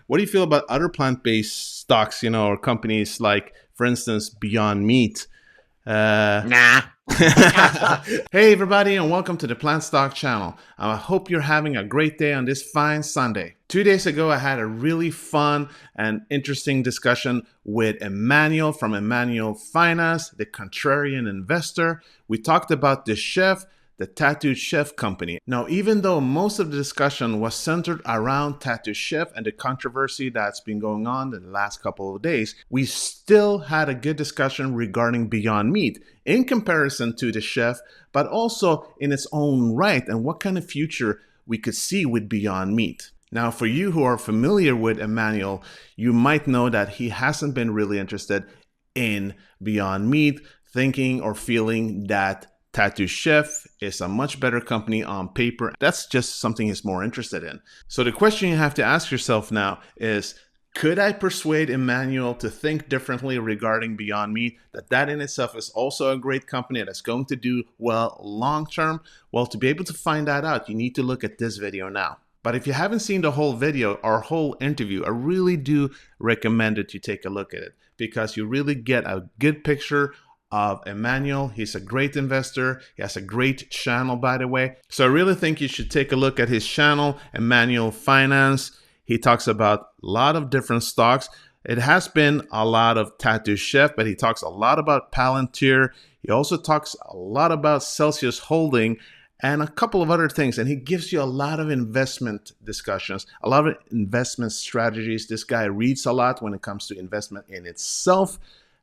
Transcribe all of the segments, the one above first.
what do you feel about other plant-based stocks, or companies like, for instance, Beyond Meat? Nah. Hey everybody, and welcome to the PlantStock channel. I hope you're having a great day on this fine Sunday. 2 days ago, I had a really fun and interesting discussion with Emmanuel from Emmanuel Finance, the Contrarian investor. We talked about the chef, the Tattooed Chef company. Now, even though most of the discussion was centered around Tattooed Chef and the controversy that's been going on in the last couple of days, we still had a good discussion regarding Beyond Meat in comparison to the chef, but also in its own right and what kind of future we could see with Beyond Meat. Now, for you who are familiar with Emmanuel, you might know that he hasn't been really interested in Beyond Meat, thinking or feeling that Tattooed Chef is a much better company on paper. That's just something he's more interested in. So the question you have to ask yourself now is, could I persuade Emmanuel to think differently regarding Beyond Meat, that in itself is also a great company that's going to do well long term? Well, to be able to find that out, you need to look at this video now. But if you haven't seen the whole video, our whole interview, I really do recommend that you take a look at it, because you really get a good picture of Emmanuel. He's a great investor. He has a great channel, by the way. So I really think you should take a look at his channel, Emmanuel Finance. He talks about a lot of different stocks. It has been a lot of Tattooed Chef, but he talks a lot about Palantir. He also talks a lot about Celsius Holding and a couple of other things. And he gives you a lot of investment discussions, a lot of investment strategies. This guy reads a lot when it comes to investment in itself.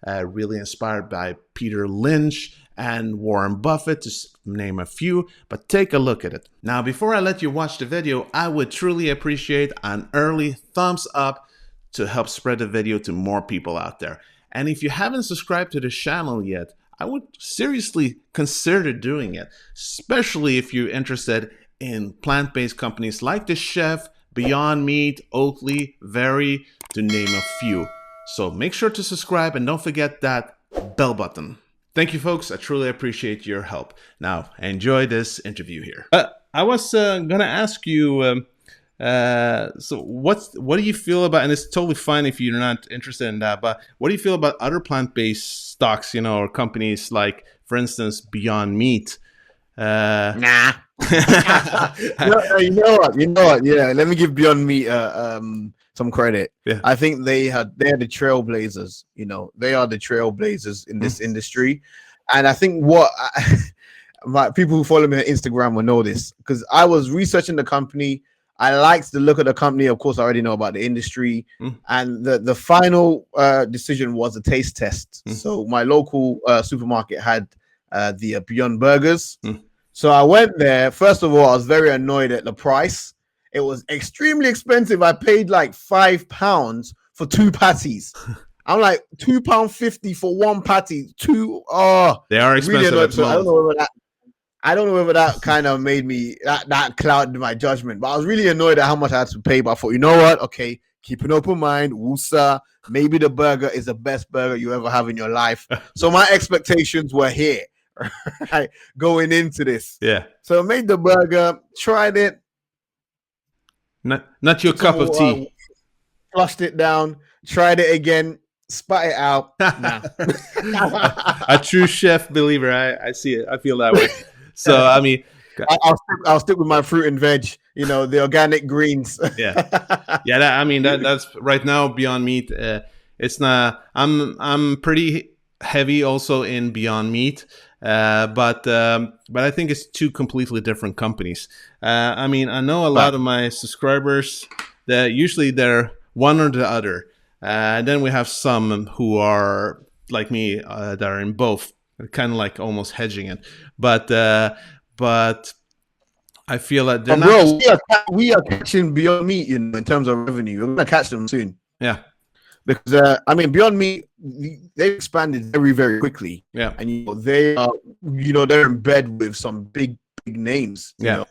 Really inspired by Peter Lynch and Warren Buffett, to name a few, but take a look at it. Now, before I let you watch the video, I would truly appreciate an early thumbs up to help spread the video to more people out there. And if you haven't subscribed to the channel yet, I would seriously consider doing it, especially if you're interested in plant-based companies like the Chef, Beyond Meat, Oatly, Very, to name a few. So make sure to subscribe and don't forget that bell button. Thank you, folks. I truly appreciate your help. Now, enjoy this interview here. I was going to ask you, so what do you feel about, and it's totally fine if you're not interested in that, but what do you feel about other plant-based stocks, or companies like, for instance, Beyond Meat? Nah. You know what? Yeah, let me give Beyond Meat some credit. Yeah. I think they're the trailblazers. They are the trailblazers in this industry, and I think my people who follow me on Instagram will know this, because I was researching the company. I liked the look of the company. Of course, I already know about the industry, and the final decision was a taste test. So my local supermarket had the Beyond Burgers. So I went there. First of all, I was very annoyed at the price. It was extremely expensive. I paid like £5 for 2 patties. I'm like, £2.50 for 1 patty. They are expensive. Really, so I don't know whether that kind of made me that clouded my judgment. But I was really annoyed at how much I had to pay. But I thought, you know what? Okay, keep an open mind. Woosa, maybe the burger is the best burger you ever have in your life. So my expectations were here, right, going into this. Yeah. So I made the burger, tried it. Not your cup of tea. Flushed it down, tried it again, spat it out. Nah. A true chef believer. I see it. I feel that way. So I mean, I'll stick with my fruit and veg. The organic greens. Yeah. That's right now Beyond Meat. It's not. I'm pretty heavy also in Beyond Meat. But I think it's two completely different companies. I know a lot of my subscribers that usually they're one or the other. And then we have some who are like me that are in both, kind of like almost hedging it. But I feel that they're we are catching Beyond Meat in terms of revenue. We're gonna catch them soon. Yeah. Because Beyond Meat, they expanded very, very quickly. Yeah, and they are, they're in bed with some big names. You know?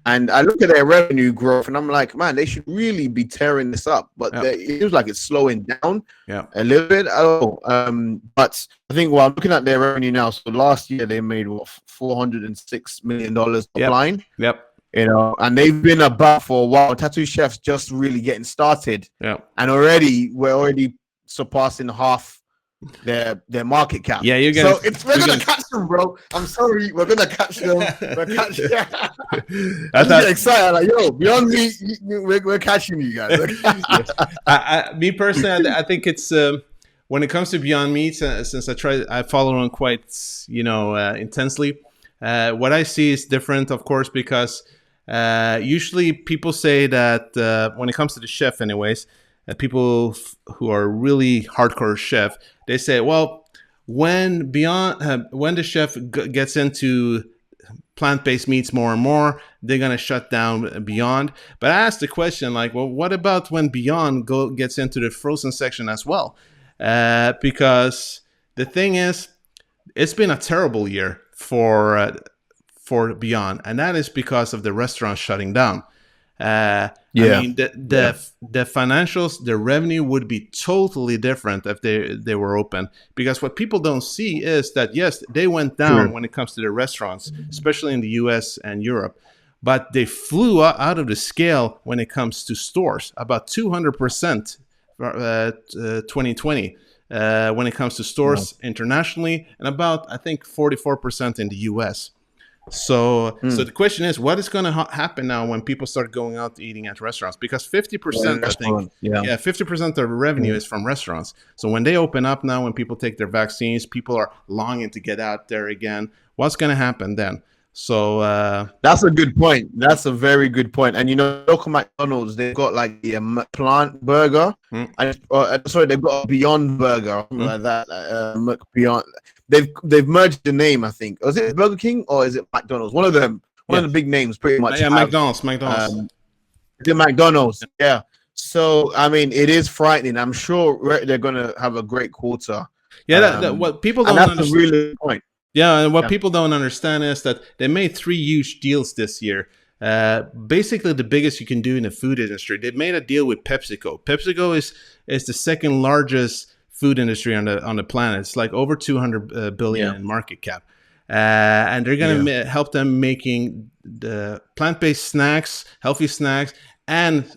And I look at their revenue growth, and I'm like, man, they should really be tearing this up. But it feels like it's slowing down a little bit. But I think I'm looking at their revenue now. So last year they made $406 million top line. Yep. you know, and they've been about for a while. Tattoo Chef's just really getting started, Yeah. and we're already surpassing half their market cap. Yeah, you're so gonna. we're gonna catch them, bro. I'm sorry, we're gonna catch them. We're catching. I get excited, like, yo, Beyond Meat, we're catching you guys. Me personally, I think it's when it comes to Beyond Meat, since I follow on quite, intensely. What I see is different, of course, because usually people say that when it comes to the chef, anyways, people who are really hardcore chef, they say, well, when the chef gets into plant-based meats more and more, they're gonna shut down Beyond. But I asked the question, like, well, what about when Beyond gets into the frozen section as well? Because the thing is, it's been a terrible year for Beyond, and that is because of the restaurants shutting down. I mean, the financials, the revenue would be totally different if they were open. Because what people don't see is that, yes, they went down when it comes to the restaurants, especially in the US and Europe, but they flew out of the scale when it comes to stores, about 200% 2020 when it comes to stores internationally, and about, I think, 44% in the US. So the question is, what is going to happen now when people start going out eating at restaurants? Because 50%, I think, 50% of the revenue is from restaurants. So when they open up now, when people take their vaccines, people are longing to get out there again. What's going to happen then? So that's a good point. That's a very good point. And local McDonald's, they've got like the plant burger. Sorry, they've got a Beyond Burger, like that. Beyond. They've merged the name, I think. Is it Burger King or is it McDonald's? One of them. One of the big names, pretty much. Yeah, McDonald's. The McDonald's. Yeah. So I mean, it is frightening. I'm sure they're gonna have a great quarter. Yeah. What people don't understand. That's a really good point. Yeah, and what people don't understand is that they made 3 huge deals this year. Basically, the biggest you can do in the food industry. They made a deal with PepsiCo. PepsiCo is the second largest food industry on the planet. It's like over 200 billion in market cap, and they're going to help them making the plant-based snacks, healthy snacks, and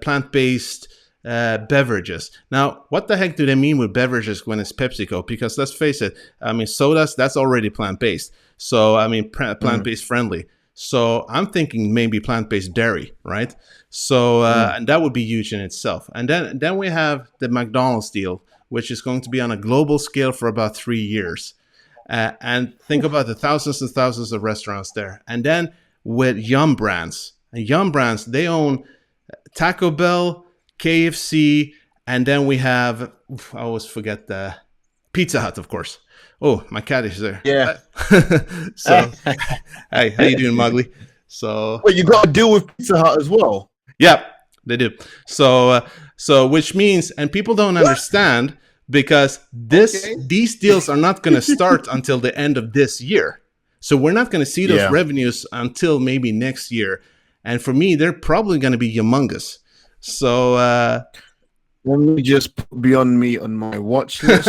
plant-based beverages. Now, what the heck do they mean with beverages when it's PepsiCo? Because let's face it, I mean, sodas, that's already plant-based. So, I mean, plant-based friendly. So I'm thinking maybe plant-based dairy, right? So, and that would be huge in itself. And then we have the McDonald's deal, which is going to be on a global scale for about 3 years. And think about the thousands and thousands of restaurants there. And then with Yum Brands. And Yum Brands, they own Taco Bell, KFC, and then we have, I always forget the Pizza Hut, of course. Oh, my cat is there. Yeah. So, hey, how you doing, Mowgli? So, well, you got to deal with Pizza Hut as well. Yeah, they do. So which means, and people don't understand, because these deals are not going to start until the end of this year. So we're not going to see those revenues until maybe next year. And for me, they're probably going to be humongous. So let me just put Beyond Meat on my watch list.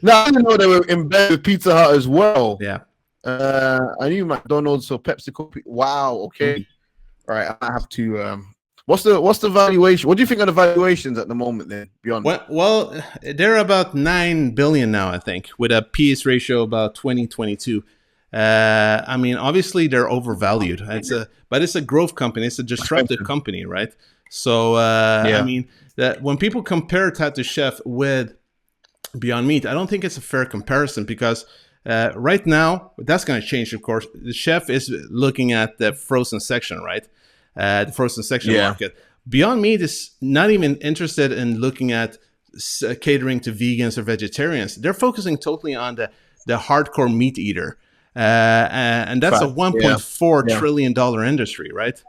Now I didn't know they were in bed with Pizza Hut as well. Yeah. I knew McDonald's, so PepsiCo. Wow. Okay. All right. I have to. What's the valuation? What do you think of the valuations at the moment then? Beyond. Well, they're about 9 billion now, I think, with a PS ratio about 2022. I mean, obviously they're overvalued. But it's a growth company. It's a disruptive company, right? So I mean, that when people compare Tattoo Chef with Beyond Meat, I don't think it's a fair comparison, because right now that's going to change. Of course, the chef is looking at the frozen section, right? The frozen section market. Beyond Meat is not even interested in looking at catering to vegans or vegetarians. They're focusing totally on the hardcore meat eater. And that's a $1.4 trillion industry, right?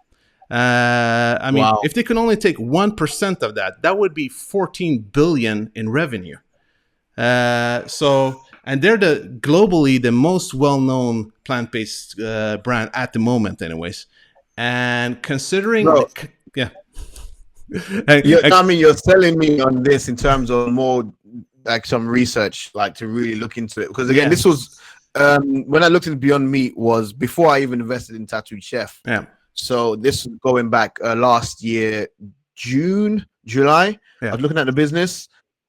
I mean, if they can only take 1% of that, that would be 14 billion in revenue. And they're globally the most well-known plant-based brand at the moment, anyways. And considering, I mean, you're selling me on this in terms of more like some research, like to really look into it. Because again, this was when I looked at Beyond Meat was before I even invested in Tattooed Chef. Yeah. So this was going back last year, July. Yeah. I was looking at the business.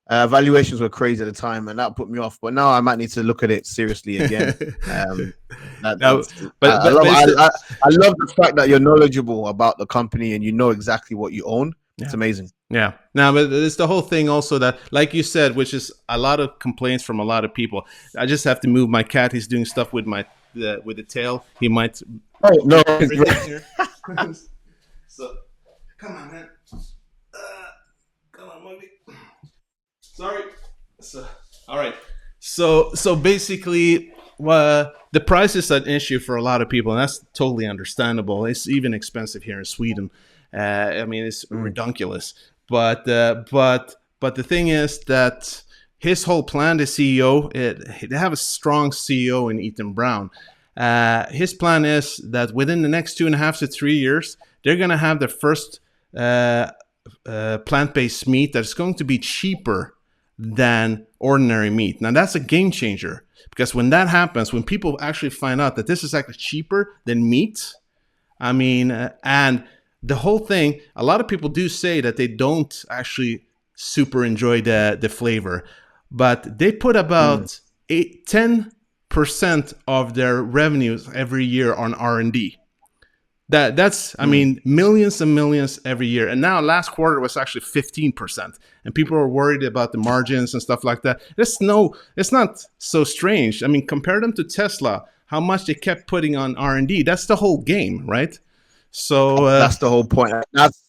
Valuations were crazy at the time, and that put me off. But now I might need to look at it seriously again. I love the fact that you're knowledgeable about the company and you know exactly what you own. It's amazing. Yeah. Now, but it's the whole thing also that, like you said, which is a lot of complaints from a lot of people. I just have to move my cat. He's doing stuff with with the tail. He might. Oh no! So, come on, man. Come on, movie. Sorry. So, all right. So basically, the price is an issue for a lot of people, and that's totally understandable. It's even expensive here in Sweden. I mean, it's ridiculous. But the thing is that his whole plan, the CEO, they have a strong CEO in Ethan Brown. His plan is that within the next 2.5 to 3 years, they're going to have the first plant-based meat that's going to be cheaper than ordinary meat. Now, that's a game changer, because when that happens, when people actually find out that this is actually cheaper than meat, I mean, and the whole thing, a lot of people do say that they don't actually super enjoy the flavor, but they put about 10% of their revenues every year on R&D. That's I mean, millions and millions every year. And now last quarter was actually 15%. And people are worried about the margins and stuff like that. It's not so strange. I mean, compare them to Tesla, how much they kept putting on R&D. That's the whole game, right? So that's the whole point.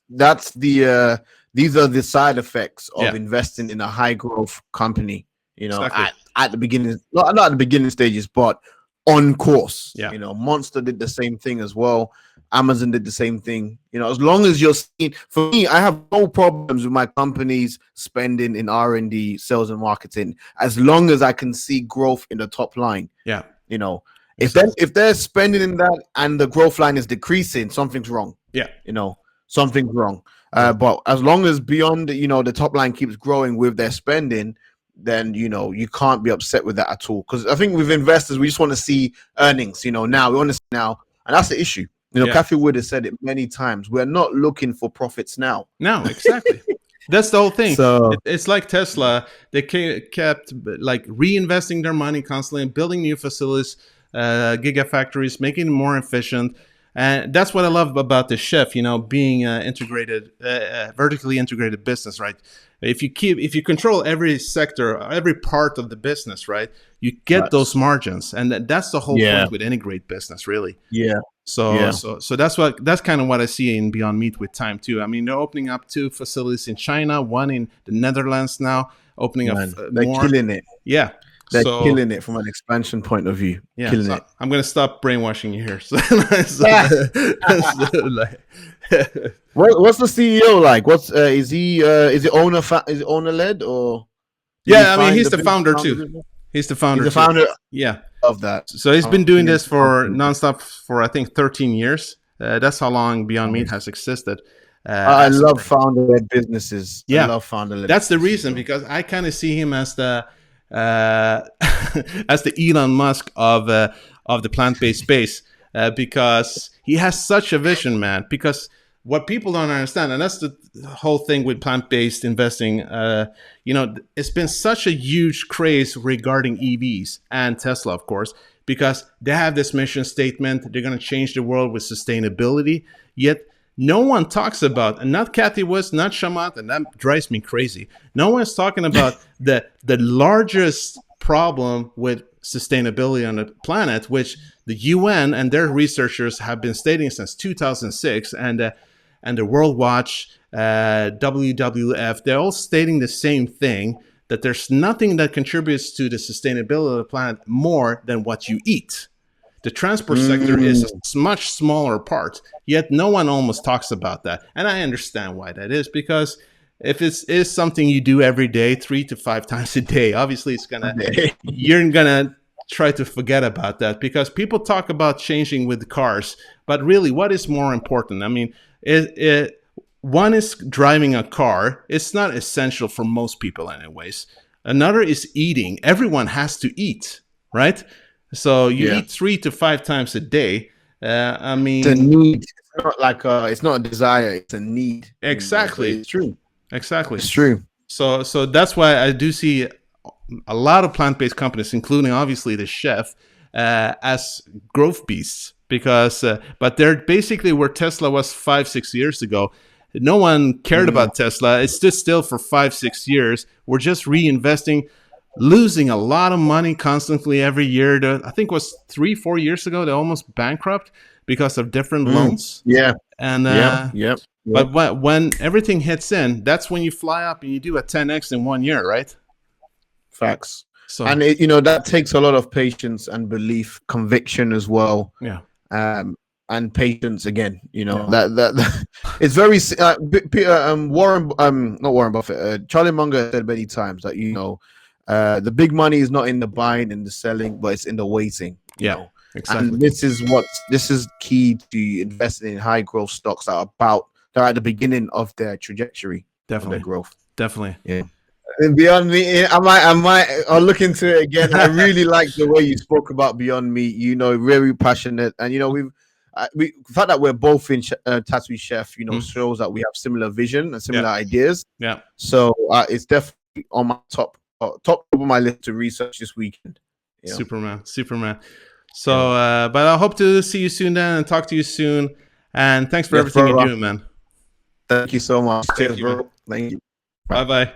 That's the these are the side effects of investing in a high growth company, you know, exactly. at the beginning, not at the beginning stages, but on course. Yeah. You know, Monster did the same thing as well. Amazon did the same thing. You know, as long as you're seeing, for me, I have no problems with my companies spending in R&D, sales and marketing, as long as I can see growth in the top line. Yeah. You know, if they're spending in that and the growth line is decreasing, something's wrong. Yeah. You know, something's wrong. But as long as beyond, you know, the top line keeps growing with their spending, then, you know, you can't be upset with that at all. Because I think with investors, we just want to see earnings, you know, now. We want to see now. And that's the issue. You know, Kathy Wood has said it many times. We're not looking for profits now. No, exactly. That's the whole thing. So it's like Tesla. They kept like reinvesting their money constantly and building new facilities, gigafactories, making them more efficient. And that's what I love about the chef, you know, being integrated, vertically integrated business, right? If you control every sector, every part of the business, right, you get those margins, and that's the whole point with any great business, really. Yeah. So that's kind of what I see in Beyond Meat with time too. I mean, they're opening up 2 facilities in China, 1 in the Netherlands now, opening up they're more. killing it. Yeah. They're killing it from an expansion point of view. Yeah, killing it. I'm going to stop brainwashing you here. What's the CEO like? What's is it owner led or? Yeah, I mean, he's the founder too. He's the founder. He's the founder. Yeah, of that. So he's been doing this for nonstop for I think 13 years. That's how long Beyond Meat has existed. I love founder-led businesses. Yeah, I love founder-led. That's the reason, because I kind of see him as the as the Elon Musk of the plant-based space, because he has such a vision, man. Because what people don't understand, and that's the whole thing with plant-based investing, you know, it's been such a huge craze regarding EVs and Tesla, of course, because they have this mission statement. They're going to change the world with sustainability. Yet no one talks about, and not Kathy Woods, not Shamat, and that drives me crazy. No one's talking about the largest problem with sustainability on the planet, which the UN and their researchers have been stating since 2006, and the World Watch, WWF, they're all stating the same thing, that there's nothing that contributes to the sustainability of the planet more than what you eat. The transport sector is a much smaller part, yet no one almost talks about that. And I understand why that is, because if it is something you do every day, 3 to 5 times a day, obviously you're gonna try to forget about that, because people talk about changing with cars, but really, what is more important? I mean, one is driving a car. It's not essential for most people anyways. Another is eating. Everyone has to eat, right? So you Yeah. eat 3 to 5 times a day. I mean, It's a need. It's not like it's not a desire. It's a need. exactly. So it's true. Exactly. It's true. So that's why I do see a lot of plant-based companies, including obviously the chef, as growth beasts. Because, but they're basically where Tesla was 5-6 years ago. No one cared about Tesla. It stood still for 5-6 years. We're just reinvesting, losing a lot of money constantly every year. I think it was 3-4 years ago they almost bankrupt because of different loans. Yeah. And Yep. but when everything hits in, that's when you fly up and you do a 10x in 1 year, right? Facts. So And that takes a lot of patience and belief, conviction as well. yeah. And patience again. That it's very Warren not Warren Buffett, Charlie Munger said many times that the big money is not in the buying and the selling, but it's in the waiting. Exactly. And this is key to investing in high growth stocks that are at the beginning of their trajectory. Definitely. Of their growth. Definitely. Yeah. And Beyond Meat, I'll look into it again. I really like the way you spoke about Beyond Meat. Very passionate, and the fact that we're both in Tattoo Chef, shows that we have similar vision and similar ideas. Yeah. So it's definitely on my top of my list to research this weekend. Superman. So, but I hope to see you soon then and talk to you soon. And thanks for everything you're doing, man. Thank you so much. Thank you, bro. Thank you. Bye-bye.